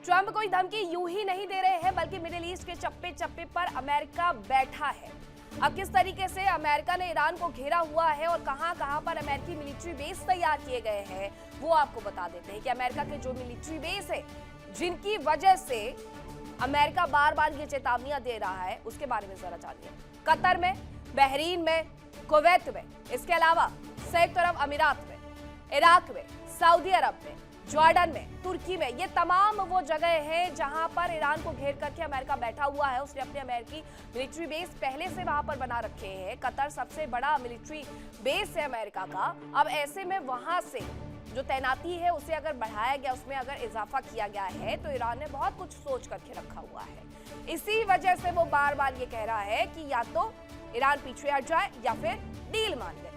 Trump कोई धमकी यूं ही नहीं दे रहे हैं, बल्कि मिडिल ईस्ट के चप्पे चप्पे पर अमेरिका बैठा है। अब किस तरीके से अमेरिका ने ईरान को घेरा हुआ है और कहां-कहां पर अमेरिकी मिलिट्री बेस तैयार किए गए हैं, वो आपको बता देते हैं कि अमेरिका के जो मिलिट्री बेस है, जिनकी वजह से अमेरिका बार-बार ये चेतावनियां दे रहा है, उसके बारे में जरा जानिए। कतर में, बहरीन में, कुवैत में, इसके अलावा संयुक्त अरब अमीरात में, इराक में, सऊदी अरब में, जॉर्डन में, तुर्की में, ये तमाम वो जगह हैं जहां पर ईरान को घेर करके अमेरिका बैठा हुआ है। उसने अपने अमेरिकी मिलिट्री बेस पहले से वहां पर बना रखे हैं। कतर सबसे बड़ा मिलिट्री बेस है अमेरिका का। अब ऐसे में वहां से जो तैनाती है उसे अगर बढ़ाया गया, उसमें अगर इजाफा किया गया है, तो ईरान ने बहुत कुछ सोच करके रखा हुआ है। इसी वजह से वो बार बार ये कह रहा है कि या तो ईरान पीछे हट जाए या फिर डील मान ले।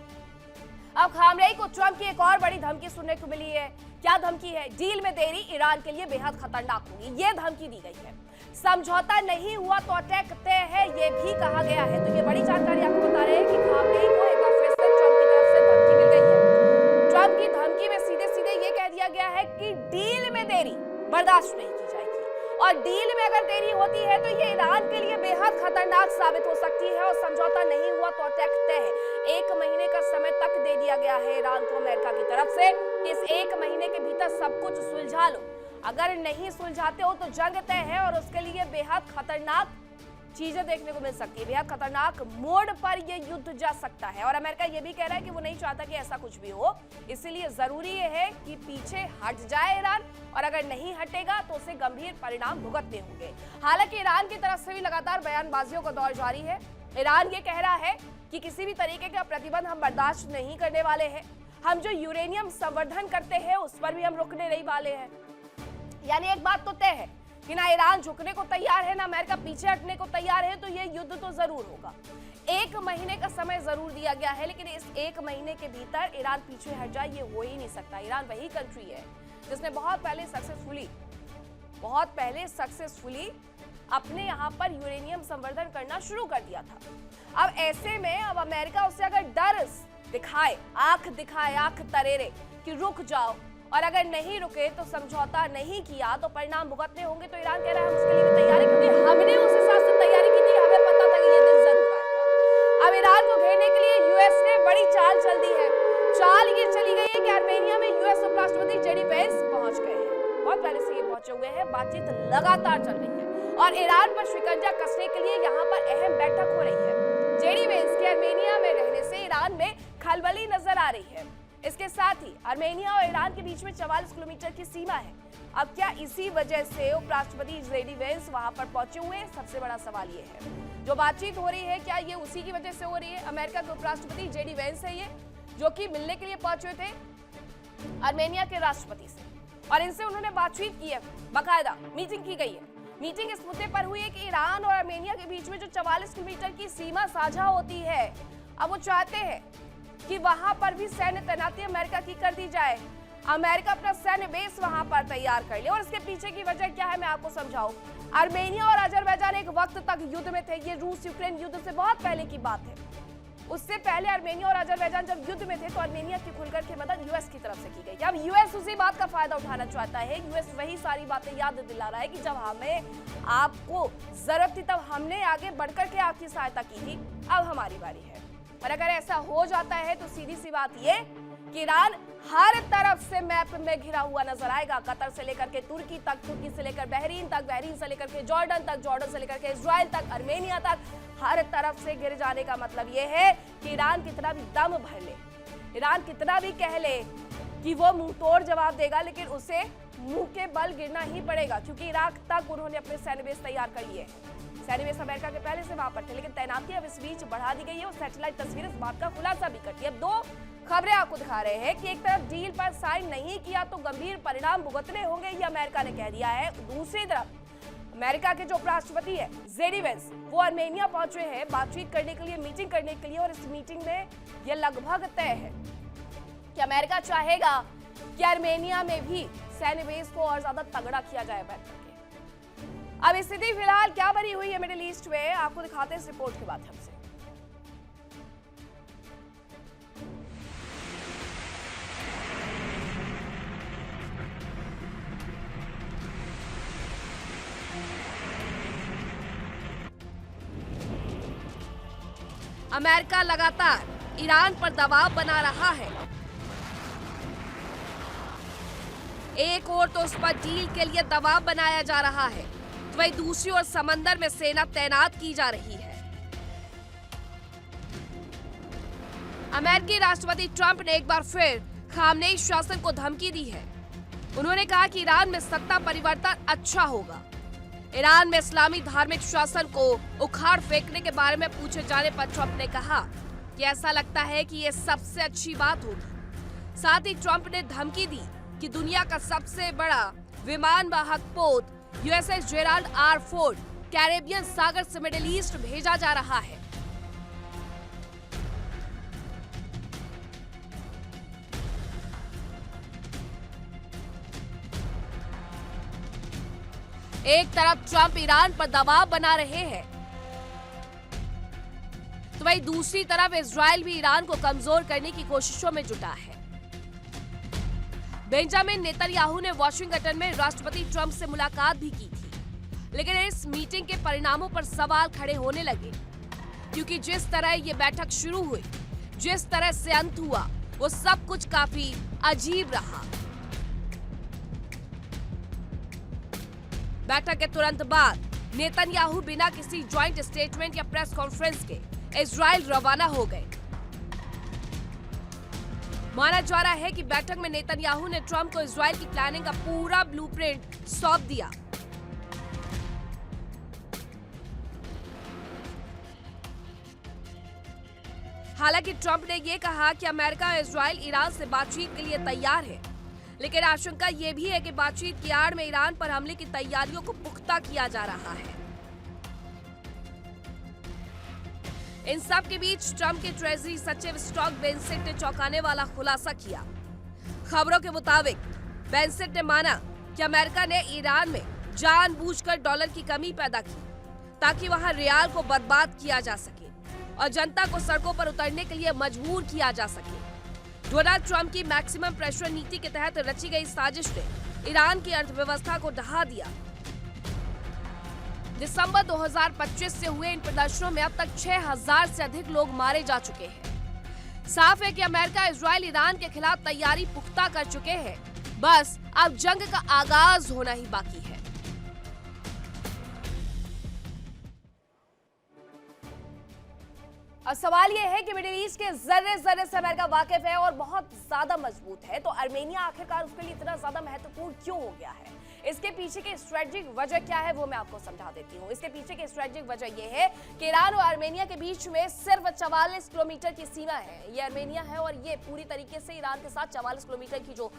अब खामनेई को ट्रंप की एक और बड़ी धमकी सुनने को मिली है। क्या धमकी है? डील में देरी ईरान के लिए बेहद खतरनाक होगी, ये धमकी दी गई है। समझौता नहीं हुआ तो अटैक तय है, ये भी कहा गया है। तो ये बड़ी जानकारी आपको बता रहे हैं कि खामनेई को एक बार फिर से ट्रंप की तरफ से धमकी मिल गई है। ट्रंप की धमकी में सीधे सीधे ये कह दिया गया है कि डील में देरी बर्दाश्त नहीं की जाएगी, और डील में अगर देरी होती है तो ये ईरान के लिए बेहद खतरनाक साबित हो सकती है, और समझौता नहीं हुआ तो अटैक तय है। 1 महीने का समय तक दे दिया गया है ईरान को अमेरिका की तरफ से कि इस 1 महीने के भीतर सब कुछ सुलझा लो। अगर नहीं सुलझाते हो तो जंग तय है, और उसके लिए बेहद खतरनाक चीजें देखने को मिल सकती है। बेहद खतरनाक मोड़ पर यह युद्ध जा सकता है, और अमेरिका यह भी कह रहा है कि वो नहीं चाहता कि ऐसा कुछ भी हो। इसलिए जरूरी है कि पीछे हट जाए ईरान, और अगर नहीं हटेगा तो उसे गंभीर परिणाम भुगतने होंगे। हालांकि ईरान की तरफ से भी लगातार बयानबाजियों का दौर जारी है। ईरान ये कह रहा है कि किसी भी तरीके का प्रतिबंध हम बर्दाश्त नहीं करने वाले हैं। हम जो यूरेनियम संवर्धन करते हैं उस पर भी हम रुकने नहीं वाले हैं। यानी एक बात तो तय है कि ना ईरान झुकने को तैयार है, ना अमेरिका पीछे हटने को तैयार है। तो ये युद्ध तो जरूर होगा। 1 महीने का समय जरूर दिया गया है, लेकिन इस 1 महीने के भीतर ईरान पीछे हट जाए ये हो ही नहीं सकता। ईरान वही कंट्री है जिसने बहुत पहले सक्सेसफुली अपने यहाँ पर यूरेनियम संवर्धन करना शुरू कर दिया था। अब ऐसे में अब अमेरिका उससे अगर डर दिखाए, आंख तरेरे कि रुक जाओ, और अगर नहीं रुके तो समझौता नहीं किया तो परिणाम भुगतने होंगे। तो ईरान कह रहा है हम उसके लिए भी तैयार है, क्योंकि हमने उस हिसाब से तैयारी की थी, हमें पता था कि ये दिन जरूर आएगा। अब ईरान को घेरने के लिए यूएस ने बड़ी चाल चल दी है। चाल ये चली गई है कि आर्मेनिया में यूएस उपराष्ट्रपति जेडी वेंस पहुंच गए हैं। बहुत पहले से ये पहुंचे हुए हैं। बातचीत लगातार चल रही है, और ईरान पर शिकंजा कसने के लिए यहाँ पर अहम बैठक हो रही है। जेडी वेंस के आर्मेनिया में रहने से ईरान में खलबली नजर आ रही है। इसके साथ ही आर्मेनिया और ईरान के बीच में 44 किलोमीटर की सीमा है। अब क्या इसी वजह से उपराष्ट्रपति जेडी वेंस वहां पर पहुंचे हुए हैं? सबसे बड़ा सवाल ये है। जो बातचीत हो रही है, क्या ये उसी की वजह से हो रही है? अमेरिका के उपराष्ट्रपति जेडी वेंस है ये, जो कि मिलने के लिए पहुंचे थे आर्मेनिया के राष्ट्रपति से, और इनसे उन्होंने बातचीत की है, बाकायदा मीटिंग की गई है। मीटिंग इस मुद्दे पर हुई है कि ईरान और आर्मेनिया के बीच में जो 44 किलोमीटर की सीमा साझा होती है, अब वो चाहते हैं कि वहां पर भी सैन्य तैनाती अमेरिका की कर दी जाए। अमेरिका अपना सैन्य बेस वहां पर तैयार कर ले। और इसके पीछे की वजह क्या है, मैं आपको समझाऊं। आर्मेनिया और अजरबैजान एक वक्त तक युद्ध में थे। ये रूस यूक्रेन युद्ध से बहुत पहले की बात है। उससे पहले आर्मेनिया और अजरबैजान जब युद्ध में थे तो आर्मेनिया की खुलकर के मदद यूएस की तरफ से की गई। अब यूएस उसी बात का फायदा उठाना चाहता है। यूएस वही सारी बातें याद दिला रहा है कि जब हमें आपको जरूरत थी तब हमने आगे बढ़कर के आपकी सहायता की थी, अब हमारी बारी है। और अगर ऐसा हो जाता है तो सीधी सी बात ये कि ईरान हर तरफ से मैप में घिरा हुआ नजर आएगा। कतर से लेकर के तुर्की तक, तुर्की से लेकर बहरीन तक, बहरीन से लेकर के जॉर्डन तक, जॉर्डन से लेकर के इजराइल तक, आर्मेनिया तक, हर तरफ से घिर जाने का मतलब यह है कि ईरान कितना भी दम भर ले, ईरान कितना भी कह ले कि वो मुंह तोड़ जवाब देगा, लेकिन उसे मुंह के बल गिरना ही पड़ेगा, क्योंकि इराक तक उन्होंने अपने सैन्य बेस तैयार कर लिए। सैन्य बेस अमेरिका के पहले से वहां पर थे, लेकिन तैनाती अब इस बीच बढ़ा दी गई है, और सैटेलाइट तस्वीरें इस बात का खुलासा भी करती है। अब 2 खबरें आपको दिखा रहे हैं कि एक तरफ डील पर साइन नहीं किया तो गंभीर परिणाम भुगतने होंगे, ये अमेरिका ने कह दिया है। दूसरी तरफ अमेरिका के जो उपराष्ट्रपति है जेडी वेंस, वो आर्मेनिया पहुंचे हैं बातचीत करने के लिए, मीटिंग करने के लिए। और इस मीटिंग में यह लगभग तय है कि अमेरिका चाहेगा कि आर्मेनिया में भी सैन्य बेस को और ज्यादा तगड़ा किया जाए बैठ करके। अब स्थिति फिलहाल क्या बनी हुई है मिडिल ईस्ट में, आपको दिखाते हैं इस रिपोर्ट के माध्यम से। अमेरिका लगातार ईरान पर दबाव बना रहा है। एक ओर तो उस पर डील के लिए दबाव बनाया जा रहा है, तो वहीं दूसरी ओर समंदर में सेना तैनात की जा रही है। अमेरिकी राष्ट्रपति ट्रंप ने एक बार फिर खामनेई शासन को धमकी दी है। उन्होंने कहा कि ईरान में सत्ता परिवर्तन अच्छा होगा। ईरान में इस्लामी धार्मिक शासन को उखाड़ फेंकने के बारे में पूछे जाने पर ट्रंप ने कहा कि ऐसा लगता है कि ये सबसे अच्छी बात होगी। साथ ही ट्रंप ने धमकी दी कि दुनिया का सबसे बड़ा विमान वाहक पोत USS Gerald R Ford Caribbean सागर से मिडिल ईस्ट भेजा जा रहा है। एक तरफ ट्रंप ईरान पर दबाव बना रहे हैं, तो वहीं दूसरी तरफ इजराइल भी ईरान को कमजोर करने की कोशिशों में जुटा है। बेंजामिन नेतन्याहू ने वॉशिंगटन में राष्ट्रपति ट्रंप से मुलाकात भी की थी, लेकिन इस मीटिंग के परिणामों पर सवाल खड़े होने लगे, क्योंकि जिस तरह ये बैठक शुरू हुई, जिस तरह से अंत हुआ, वो सब कुछ काफी अजीब रहा। बैठक के तुरंत बाद नेतन्याहू बिना किसी ज्वाइंट स्टेटमेंट या प्रेस कॉन्फ्रेंस के इजराइल रवाना हो गए। माना जा रहा है कि बैठक में नेतन्याहू ने ट्रंप को इजराइल की प्लानिंग का पूरा ब्लूप्रिंट सौंप दिया। हालांकि ट्रंप ने यह कहा कि अमेरिका और इजराइल ईरान से बातचीत के लिए तैयार है, लेकिन आशंका यह भी है कि बातचीत की आड़ में ईरान पर हमले की तैयारियों को पुख्ता किया जा रहा है। इन सब के बीच ट्रंप के ट्रेजरी सचिव स्कॉट बेसेंट ने चौंकाने वाला खुलासा किया। खबरों के मुताबिक बेसेंट ने माना कि अमेरिका ने ईरान में जानबूझकर डॉलर की कमी पैदा की, ताकि वहां रियाल को बर्बाद किया जा सके और जनता को सड़कों पर उतरने के लिए मजबूर किया जा सके। डोनाल्ड ट्रंप की मैक्सिमम प्रेशर नीति के तहत रची गई साजिश ने ईरान की अर्थव्यवस्था को ढहा दिया। दिसंबर 2025 से हुए इन प्रदर्शनों में अब तक 6000 से अधिक लोग मारे जा चुके हैं। साफ है कि अमेरिका इजराइल ईरान के खिलाफ तैयारी पुख्ता कर चुके हैं, बस अब जंग का आगाज होना ही बाकी है। और सवाल यह है कि मिडिल ईस्ट के जर्रे जर्रे से अमेरिका वाकिफ है और बहुत ज्यादा मजबूत है, तो आर्मेनिया आखिरकार उसके लिए इतना ज्यादा महत्वपूर्ण क्यों हो गया है? इसके पीछे की स्ट्रेटेजिक वजह क्या है वो मैं आपको समझा देती हूँ। इसके पीछे की स्ट्रेटेजिक वजह यह है कि ईरान और आर्मेनिया के बीच में सिर्फ 44 किलोमीटर की सीमा है। ये आर्मेनिया है और ये पूरी तरीके से ईरान के साथ 44 किलोमीटर की जो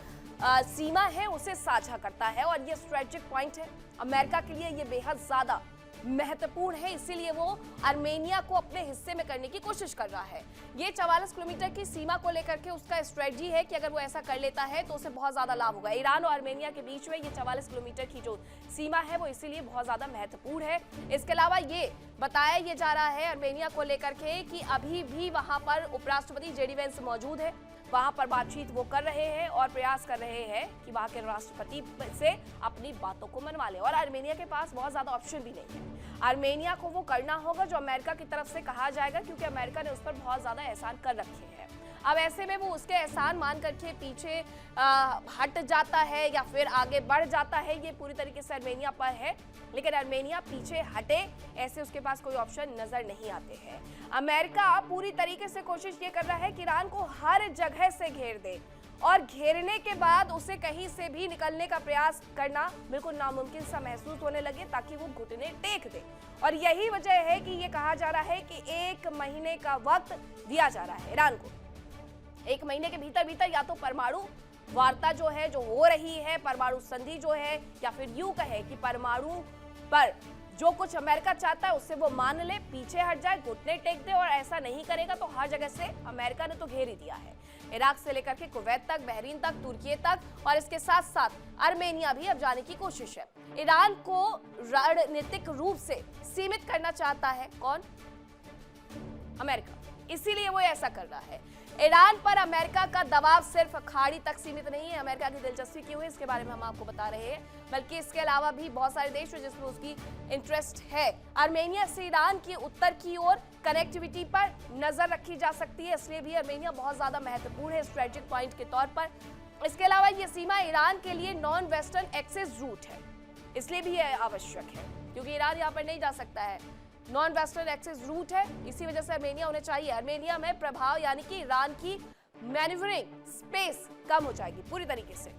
सीमा है उसे साझा करता है, और ये स्ट्रेटेजिक पॉइंट है। अमेरिका के लिए ये बेहद ज्यादा महत्वपूर्ण है, इसीलिए वो आर्मेनिया को अपने हिस्से में करने की कोशिश कर रहा है। ये 44 किलोमीटर की सीमा को लेकर के उसका स्ट्रेटजी है कि अगर वो ऐसा कर लेता है तो उसे बहुत ज्यादा लाभ होगा। ईरान और आर्मेनिया के बीच में ये 44 किलोमीटर की जो सीमा है वो इसीलिए बहुत ज्यादा महत्वपूर्ण है। इसके अलावा ये बताया ये जा रहा है आर्मेनिया को लेकर के कि अभी भी वहां पर उपराष्ट्रपति जेडी वेंस मौजूद है, वहां पर बातचीत वो कर रहे हैं और प्रयास कर रहे हैं कि वहां के राष्ट्रपति से अपनी बातों को मनवा ले। और आर्मेनिया के पास बहुत ज्यादा ऑप्शन भी नहीं है। आर्मेनिया को वो करना होगा जो अमेरिका की तरफ से कहा जाएगा, क्योंकि अमेरिका ने उस पर बहुत ज्यादा एहसान कर रखे हैं। अब ऐसे में वो उसके एहसान मान करके पीछे हट जाता है या फिर आगे बढ़ जाता है, ये पूरी तरीके से आर्मेनिया पर है। लेकिन आर्मेनिया पीछे हटे ऐसे उसके पास कोई ऑप्शन नजर नहीं आते हैं। अमेरिका पूरी तरीके से कोशिश ये कर रहा है कि ईरान को हर जगह से घेर दे, और घेरने के बाद उसे कहीं से भी निकलने का प्रयास करना बिल्कुल नामुमकिन सा महसूस होने लगे, ताकि वो घुटने टेक दे। और यही वजह है कि ये कहा जा रहा है कि 1 महीने का वक्त दिया जा रहा है ईरान को। 1 महीने के भीतर भीतर या तो परमाणु वार्ता जो है जो हो रही है, परमाणु संधि जो है, या फिर यूं कहे कि परमाणु पर जो कुछ अमेरिका चाहता है उससे वो मान ले, पीछे हट जाए, घुटने टेक दे। और ऐसा नहीं करेगा तो हर जगह से अमेरिका ने तो घेर ही दिया है, इराक से लेकर के कुवैत तक, बहरीन तक, तुर्की तक, और इसके साथ साथ आर्मेनिया भी अब जाने की कोशिश है। ईरान को रणनीतिक रूप से सीमित करना चाहता है कौन? अमेरिका। इसीलिए वो ऐसा कर रहा है। ईरान पर अमेरिका का दबाव सिर्फ खाड़ी तक सीमित नहीं है। अमेरिका की दिलचस्पी क्यों है इसके बारे में हम आपको बता रहे हैं, बल्कि इसके अलावा भी बहुत सारे देश हैं जिसमें उसकी इंटरेस्ट है। आर्मेनिया से ईरान की उत्तर की ओर कनेक्टिविटी पर नजर रखी जा सकती है, इसलिए भी आर्मेनिया बहुत ज्यादा महत्वपूर्ण है स्ट्रेटेजिक पॉइंट के तौर पर। इसके अलावा ये सीमा ईरान के लिए नॉन वेस्टर्न एक्सेस रूट है, इसलिए भी यह आवश्यक है क्योंकि ईरान यहाँ पर नहीं जा सकता है, नॉन वेस्टर्न एक्सेस रूट है, इसी वजह से आर्मेनिया होने चाहिए। आर्मेनिया में प्रभाव यानी कि ईरान की मैन्यूवरिंग स्पेस कम हो जाएगी पूरी तरीके से,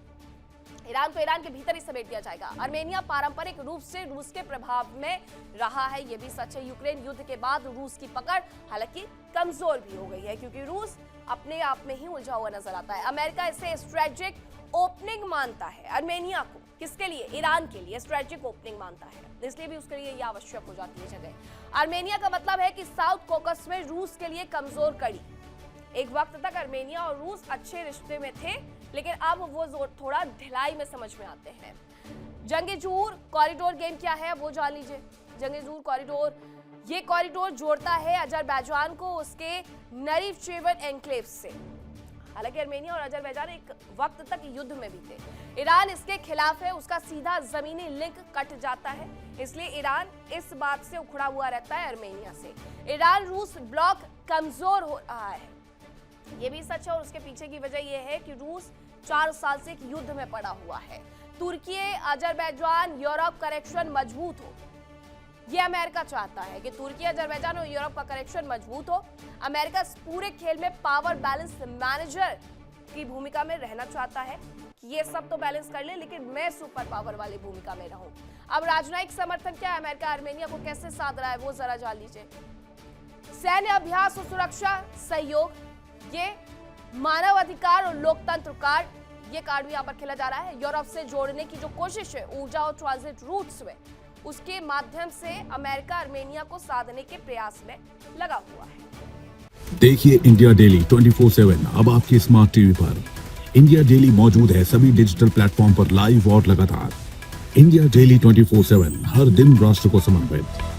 ईरान को ईरान के भीतर ही समेट दिया जाएगा। आर्मेनिया पारंपरिक रूप से रूस के प्रभाव में रहा है, यह भी सच है। यूक्रेन युद्ध के बाद रूस की पकड़ हालांकि कमजोर भी हो गई है क्योंकि रूस अपने आप में ही उलझा हुआ नजर आता है। अमेरिका इसे स्ट्रेटेजिक ओपनिंग मानता है, आर्मेनिया को किसके लिए, ईरान के लिए स्ट्रेटेजिक ओपनिंग मानता है, इसलिए भी उसके लिए यह आवश्यक हो जाती है जगह। आर्मेनिया का मतलब है कि साउथ कॉकस में रूस के लिए कमजोर कड़ी। एक वक्त तक आर्मेनिया और रूस अच्छे रिश्ते में थे, लेकिन अब वो थोड़ा ढिलाई में समझ में आते हैं। जंगेजूर कॉरिडोर गेम क्या है वो जान लीजिए। जंगेजूर कॉरिडोर, ये कॉरिडोर जोड़ता है अजरबैजान को उसके नरीचेवन एन्क्लेव से। हालांकि आर्मेनिया और अजरबैजान एक वक्त तक युद्ध में भी थे, ईरान इसके खिलाफ है, उसका सीधा जमीनी लिंक कट जाता है, इसलिए ईरान इस बात से उखड़ा हुआ रहता है आर्मेनिया से। ईरान रूस ब्लॉक कमजोर हो रहा है, ये भी सच है, और उसके पीछे की वजह यह है कि रूस 4 साल से एक युद्ध में पड़ा हुआ है। तुर्की, अजरबैजान, यूरोप कनेक्शन मजबूत हो, यह अमेरिका चाहता है कि तुर्की, अजरबैजान और यूरोप का कनेक्शन मजबूत हो। अमेरिका इस पूरे खेल में पावर बैलेंस मैनेजर की भूमिका में रहना चाहता है कि ये सब तो बैलेंस कर ले, लेकिन मैं सुपर पावर वाली भूमिका में रहूं। अब राजनयिक समर्थन क्या है, अमेरिका आर्मेनिया को कैसे साध रहा है वो जरा जान लीजिए। सैन्य अभ्यास और सुरक्षा सहयोग, ये मानव अधिकार और लोकतंत्र कार्ड, ये कार्ड भी यहाँ पर खेला जा रहा है। यूरोप से जोड़ने की जो कोशिश है ऊर्जा और ट्रांजिट रूट्स में, उसके माध्यम से अमेरिका आर्मेनिया को साधने के प्रयास में लगा हुआ है। देखिए इंडिया डेली 24/7 अब आपके स्मार्ट टीवी पर। इंडिया डेली मौजूद है सभी डिजिटल प्लेटफॉर्म पर लाइव और लगातार। इंडिया डेली 24/7 हर दिन राष्ट्र को समर्पित।